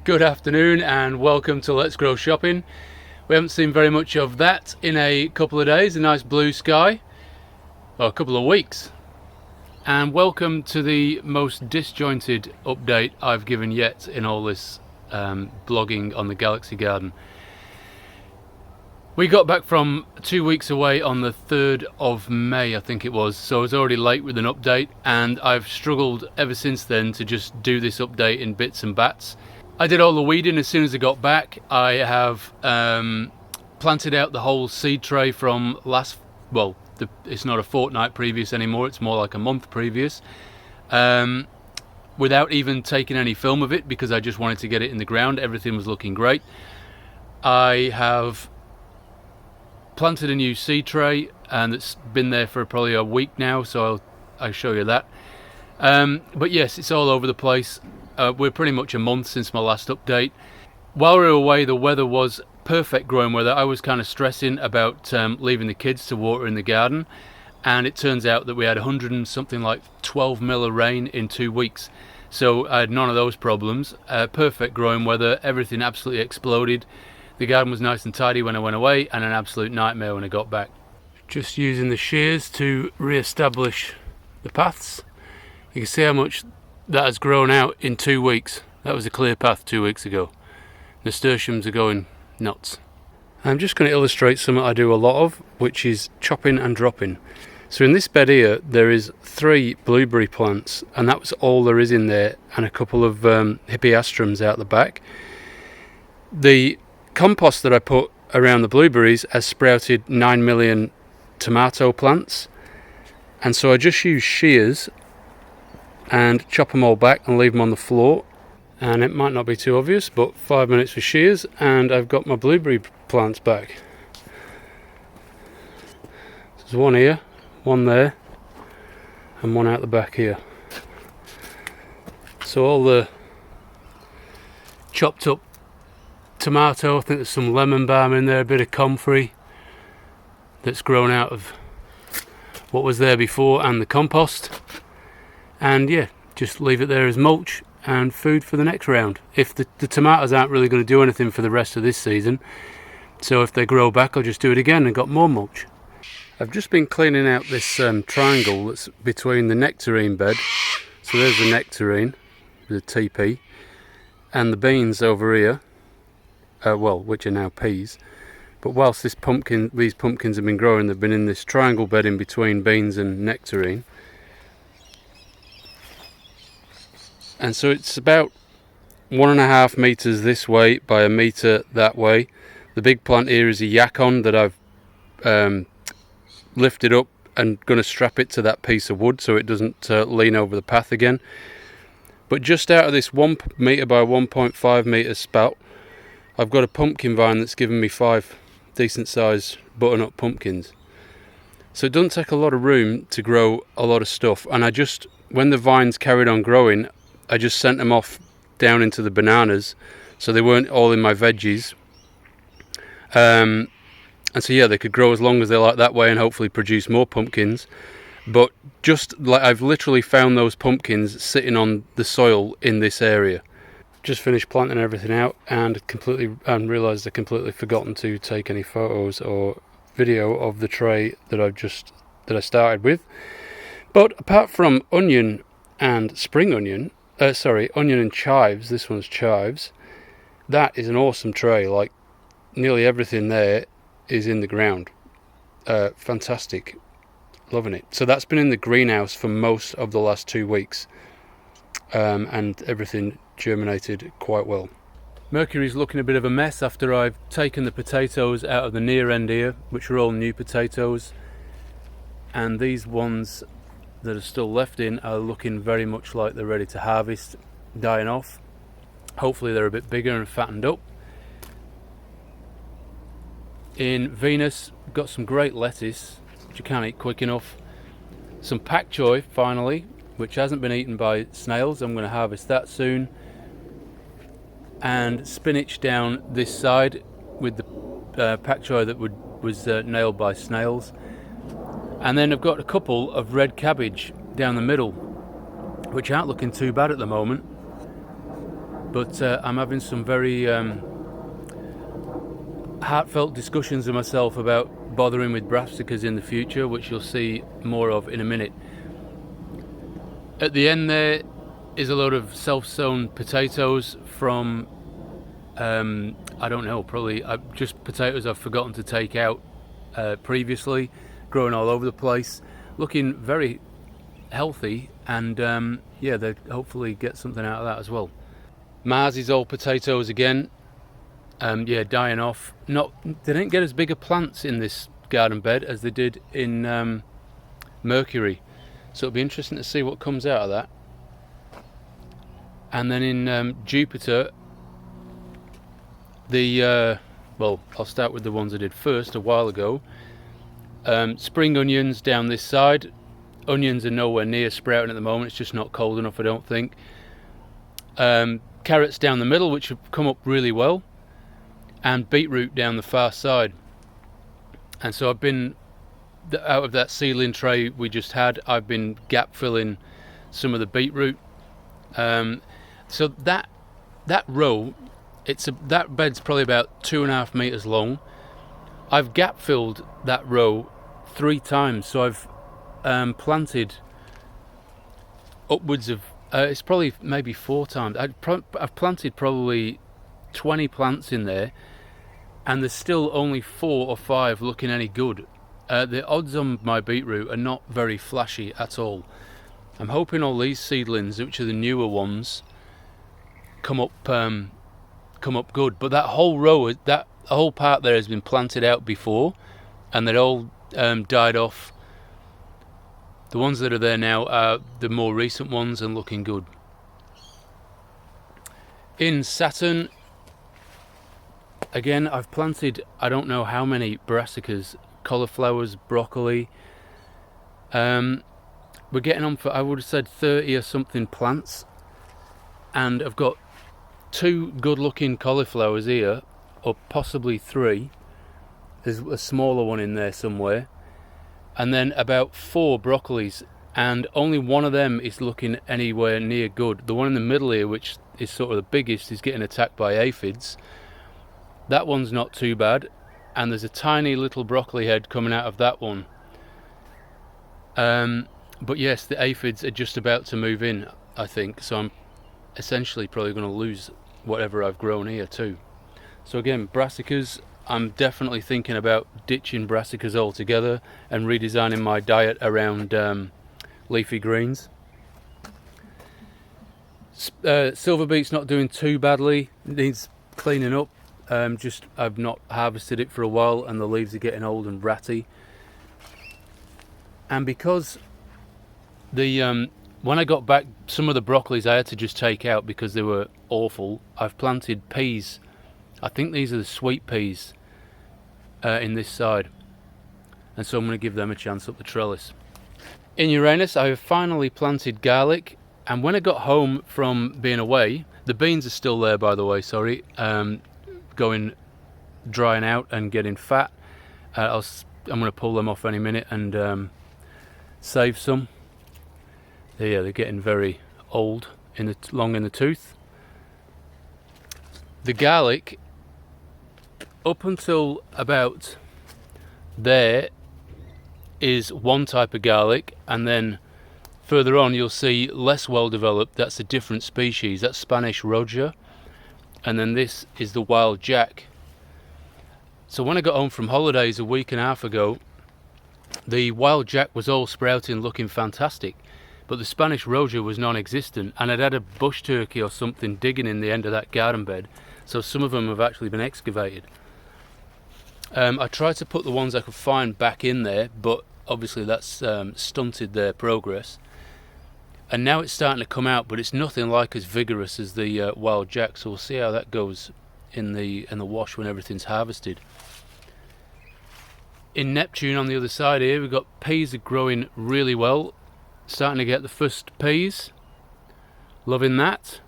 Good afternoon and welcome to Let's Grow Shopping. We haven't seen very much of that in a couple of days, a nice blue sky, or a couple of weeks. And welcome to the most disjointed update I've given yet in all this blogging on the Galaxy Garden. We got back from 2 weeks away on the 3rd of May, I think it was, so I was already late with an update, and I've struggled ever since then to just do this update in bits and bats. I did all the weeding as soon as I got back. I have planted out the whole seed tray from it's not a fortnight previous anymore, it's more like a month previous, without even taking any film of it because I just wanted to get it in the ground. Everything was looking great. I have planted a new seed tray and it's been there for probably a week now, so I'll show you that. But yes, it's all over the place. We're pretty much a month since my last update. While we were away, the weather was perfect growing weather. I was kind of stressing about leaving the kids to water in the garden, and it turns out that we had 100 and something like 12 mil of rain in 2 weeks. So I had none of those problems. Perfect growing weather, everything absolutely exploded. The garden was nice and tidy when I went away, and an absolute nightmare when I got back. Just using the shears to re-establish the paths. You can see how much that has grown out in 2 weeks. That was a clear path 2 weeks ago. Nasturtiums are going nuts. I'm just going to illustrate something I do a lot of, which is chopping and dropping. So in this bed here there is 3 blueberry plants, and that was all there is in there, and a couple of hippeastrums out the back. The compost that I put around the blueberries has sprouted 9 million tomato plants, and so I just use shears and chop them all back and leave them on the floor. And it might not be too obvious, but 5 minutes with shears and I've got my blueberry plants back. There's one here, one there, and one out the back here. So all the chopped up tomato, I think there's some lemon balm in there, a bit of comfrey that's grown out of what was there before, and the compost. And yeah, just leave it there as mulch and food for the next round. If the tomatoes aren't really going to do anything for the rest of this season, so if they grow back I'll just do it again and got more mulch. I've just been cleaning out this triangle that's between the nectarine bed. So there's the nectarine, the TP, and the beans over here, which are now peas. But whilst these pumpkins have been growing, they've been in this triangle bed in between beans and nectarine. And so it's about 1.5 meters this way by a meter that way. The big plant here is a yacon that I've lifted up and going to strap it to that piece of wood so it doesn't lean over the path again. But just out of this 1 meter by 1.5 meter spout, I've got a pumpkin vine that's given me 5 decent sized butternut pumpkins. So it doesn't take a lot of room to grow a lot of stuff. And when the vines carried on growing, I just sent them off down into the bananas, so they weren't all in my veggies. And so yeah, they could grow as long as they like that way and hopefully produce more pumpkins. But just like I've literally found those pumpkins sitting on the soil in this area. Just finished planting everything out and realised I completely forgotten to take any photos or video of the tray that I started with. But apart from onion and spring onion, onion and chives, this one's chives, that is an awesome tray. Like nearly everything there is in the ground. Fantastic, loving it. So that's been in the greenhouse for most of the last 2 weeks, and everything germinated quite well. Mercury's looking a bit of a mess after I've taken the potatoes out of the near end here, which are all new potatoes, and these ones that are still left in are looking very much like they're ready to harvest, dying off. Hopefully they're a bit bigger and fattened up. In Venus, got some great lettuce, which you can't eat quick enough. Some pak choi finally, which hasn't been eaten by snails. I'm going to harvest that soon. And spinach down this side with the pak choi that was nailed by snails. And then I've got a couple of red cabbage down the middle, which aren't looking too bad at the moment. But I'm having some very heartfelt discussions with myself about bothering with brassicas in the future, which you'll see more of in a minute. At the end there is a load of self-sown potatoes from I don't know, probably just potatoes I've forgotten to take out previously, growing all over the place, looking very healthy, and yeah, they hopefully get something out of that as well. Mars's old potatoes again, yeah, dying off. They didn't get as big a plants in this garden bed as they did in Mercury, so it'll be interesting to see what comes out of that. And then in Jupiter, well, I'll start with the ones I did first a while ago. Spring onions down this side. Onions are nowhere near sprouting at the moment, it's just not cold enough, I don't think. Carrots down the middle, which have come up really well, and beetroot down the far side. And so I've been, out of that seedling tray we just had, I've been gap filling some of the beetroot. So that row, that bed's probably about 2.5 meters long. I've gap filled that row 3 times, so I've planted upwards of it's probably maybe 4 times. I've planted probably 20 plants in there, and there's still only 4 or 5 looking any good. The odds on my beetroot are not very flashy at all. I'm hoping all these seedlings, which are the newer ones, come up good. But that whole row, that whole part there has been planted out before, and they're all died off. The ones that are there now are the more recent ones and looking good. In Saturn, again, I've planted I don't know how many brassicas, cauliflowers, broccoli. We're getting on for, I would have said 30 or something plants, and I've got 2 good looking cauliflowers here, or possibly 3. There's a smaller one in there somewhere, and then about 4 broccolis, and only one of them is looking anywhere near good. The one in the middle here, which is sort of the biggest, is getting attacked by aphids. That one's not too bad, and there's a tiny little broccoli head coming out of that one. But yes, the aphids are just about to move in, I think, so I'm essentially probably going to lose whatever I've grown here too. So again, brassicas, I'm definitely thinking about ditching brassicas altogether and redesigning my diet around leafy greens. Silver beet's not doing too badly, it needs cleaning up. I've not harvested it for a while, and the leaves are getting old and ratty. And because when I got back, some of the broccolis I had to just take out because they were awful. I've planted peas. I think these are the sweet peas in this side, and so I'm going to give them a chance up the trellis. In Uranus, I have finally planted garlic, and when I got home from being away, the beans are still there, by the way, sorry, drying out and getting fat. I'm going to pull them off any minute and save some. Yeah, they're getting very old, long in the tooth. The garlic, up until about there, is one type of garlic, and then further on you'll see less well developed, that's a different species, that's Spanish Roja, and then this is the wild jack. So when I got home from holidays a week and a half ago, the wild jack was all sprouting, looking fantastic, but the Spanish Roja was non-existent, and I'd had a bush turkey or something digging in the end of that garden bed, so some of them have actually been excavated. I tried to put the ones I could find back in there, but obviously that's stunted their progress. And now it's starting to come out, but it's nothing like as vigorous as the wild jack, so we'll see how that goes in the wash when everything's harvested. In Neptune on the other side here, we've got peas are growing really well, starting to get the first peas, loving that.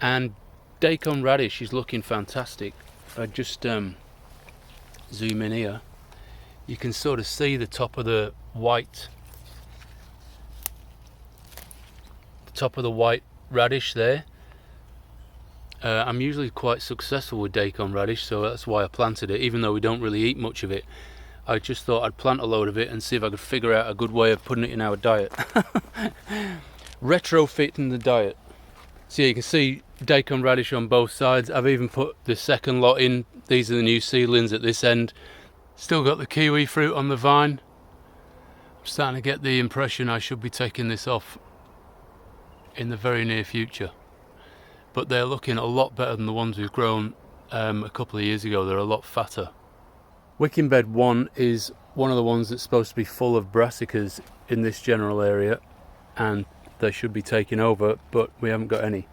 And daikon radish is looking fantastic. If I just zoom in here, you can sort of see the top of the white radish there. I'm usually quite successful with daikon radish, so that's why I planted it, even though we don't really eat much of it. I just thought I'd plant a load of it and see if I could figure out a good way of putting it in our diet. Retrofitting the diet. So yeah, you can see daikon radish on both sides. I've even put the second lot in. These are the new seedlings at this end. Still got the kiwi fruit on the vine. I'm starting to get the impression I should be taking this off in the very near future. But they're looking a lot better than the ones we've grown a couple of years ago. They're a lot fatter. Wicking bed 1 is one of the ones that's supposed to be full of brassicas in this general area, and they should be taking over, but we haven't got any.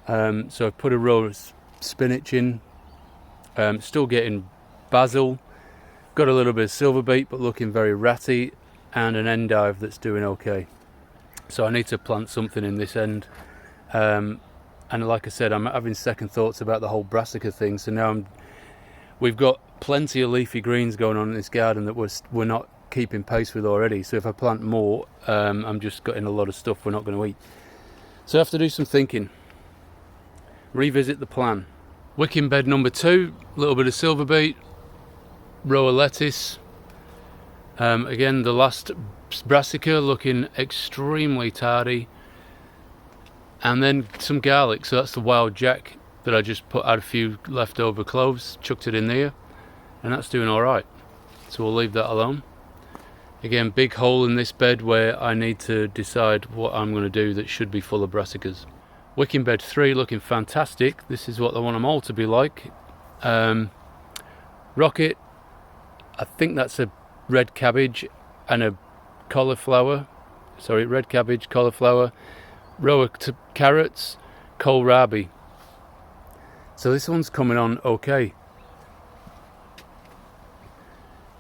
So I've put a row of spinach in, still getting basil, got a little bit of silver beet but looking very ratty, and an endive that's doing okay. So I need to plant something in this end. And like I said, I'm having second thoughts about the whole brassica thing, so now we've got plenty of leafy greens going on in this garden that we're not keeping pace with already. So if I plant more, I'm just getting a lot of stuff we're not going to eat. So I have to do some thinking. Revisit the plan. Wicking bed number 2, a little bit of silver beet, row of lettuce. Again, the last brassica looking extremely tardy. And then some garlic, so that's the wild jack that I just put out a few leftover cloves, chucked it in there, and that's doing alright. So we'll leave that alone. Again, big hole in this bed where I need to decide what I'm going to do that should be full of brassicas. Wicking bed 3 looking fantastic. This is what I want them all to be like. Rocket, I think that's a red cabbage and a cauliflower. Sorry, red cabbage, cauliflower, row of carrots, kohlrabi. So this one's coming on okay.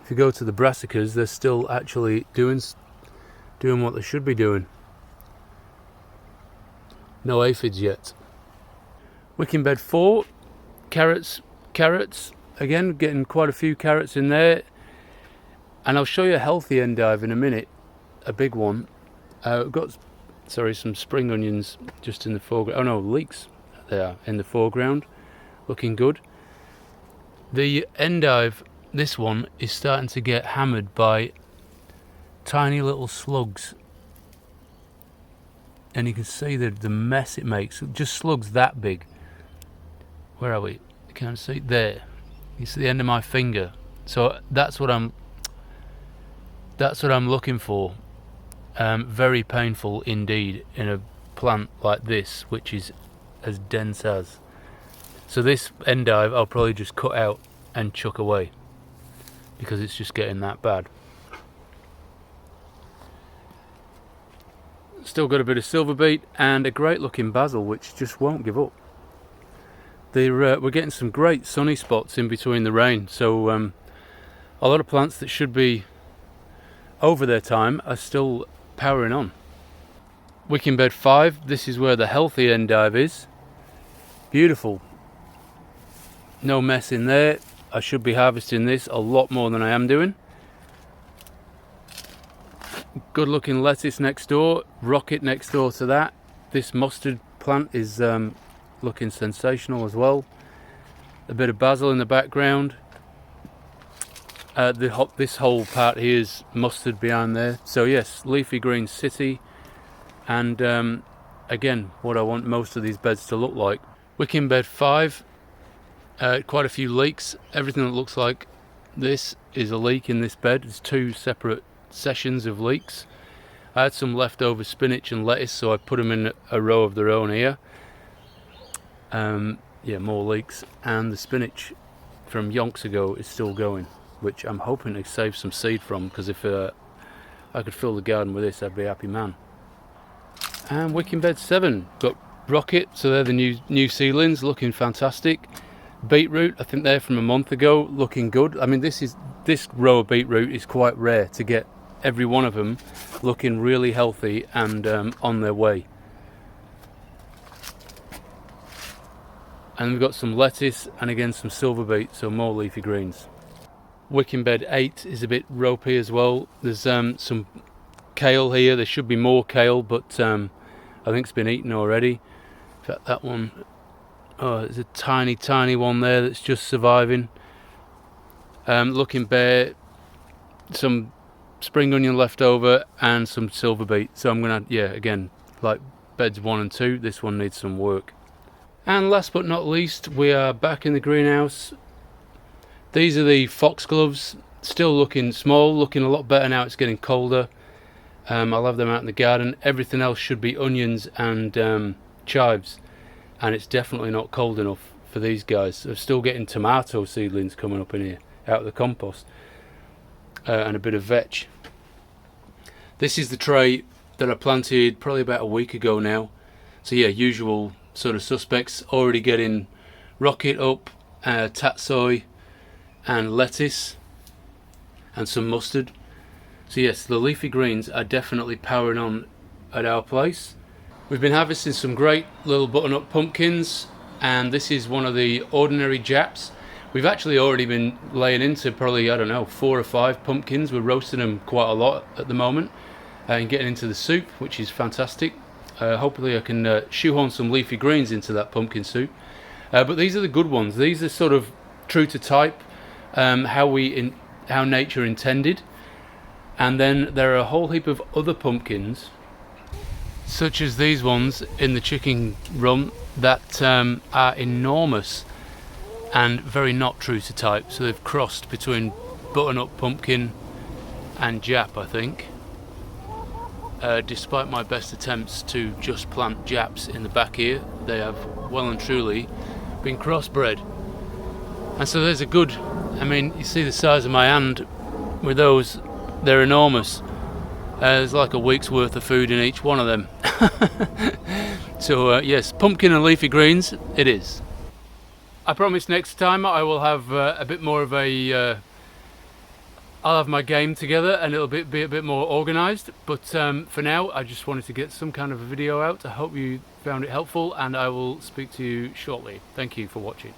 If you go to the brassicas, they're still actually doing what they should be doing. No aphids yet. Wicking bed 4, carrots. Again, getting quite a few carrots in there. And I'll show you a healthy endive in a minute, a big one. We've got, some spring onions just in the foreground. Oh no, leeks there in the foreground, looking good. The endive, this one, is starting to get hammered by tiny little slugs. And you can see the mess it makes. Just slugs that big. Where are we? You can't see. There. You see the end of my finger. So that's what I'm looking for. Very painful indeed in a plant like this, which is as dense as. So this endive I'll probably just cut out and chuck away because it's just getting that bad. Still got a bit of silver beet and a great looking basil which just won't give up. We're getting some great sunny spots in between the rain, so a lot of plants that should be over their time are still powering on. Wicking bed 5, this is where the healthy endive is. Beautiful. No mess in there. I should be harvesting this a lot more than I am doing. Good looking lettuce next door, rocket next door to that. This mustard plant is looking sensational as well. A bit of basil in the background. This whole part here is mustard behind there. So yes, leafy green city, and again, what I want most of these beds to look like. Wicking bed 5, quite a few leeks. Everything that looks like this is a leek in this bed. There's 2 separate sessions of leeks. I had some leftover spinach and lettuce, so I put them in a row of their own here. Yeah, more leeks, and the spinach from yonks ago is still going, which I'm hoping to save some seed from, because if I could fill the garden with this, I'd be a happy man. And wicking bed 7, got rocket, so they're the new seedlings, looking fantastic. Beetroot, I think they're from a month ago, looking good. I mean, this row of beetroot is quite rare to get every one of them looking really healthy and on their way. And we've got some lettuce and again some silver beet, so more leafy greens. Wicking bed 8 is a bit ropey as well. There's some kale here. There should be more kale, but I think it's been eaten already. In fact, that one, oh, there's a tiny one there that's just surviving. Looking bare, some spring onion left over and some silver beet. So I'm gonna, yeah, again, like beds 1 and 2, this one needs some work. And last but not least, we are back in the greenhouse. These are the foxgloves, still looking small, looking a lot better now it's getting colder. I'll have them out in the garden. Everything else should be onions and chives, and it's definitely not cold enough for these guys. I'm still getting tomato seedlings coming up in here out of the compost, and a bit of vetch. This is the tray that I planted probably about a week ago now. So yeah, usual sort of suspects. Already getting rocket up, tatsoi and lettuce and some mustard. So yes, the leafy greens are definitely powering on at our place. We've been harvesting some great little butternut pumpkins, and this is one of the ordinary Japs. We've actually already been laying into probably, I don't know, 4 or 5 pumpkins. We're roasting them quite a lot at the moment and getting into the soup, which is fantastic. Hopefully I can shoehorn some leafy greens into that pumpkin soup. But these are the good ones. These are sort of true to type, how nature intended. And then there are a whole heap of other pumpkins, such as these ones in the chicken run, that are enormous and very not true to type. So they've crossed between butternut pumpkin and Jap, I think. Despite my best attempts to just plant Japs in the back here, they have well and truly been crossbred. And so there's a good, I mean, you see the size of my hand with those, they're enormous. There's like a week's worth of food in each one of them. So yes, pumpkin and leafy greens it is. I promise next time I will have a bit more of a I'll have my game together and it'll be a bit more organised. But for now, I just wanted to get some kind of a video out. I hope you found it helpful, and I will speak to you shortly. Thank you for watching.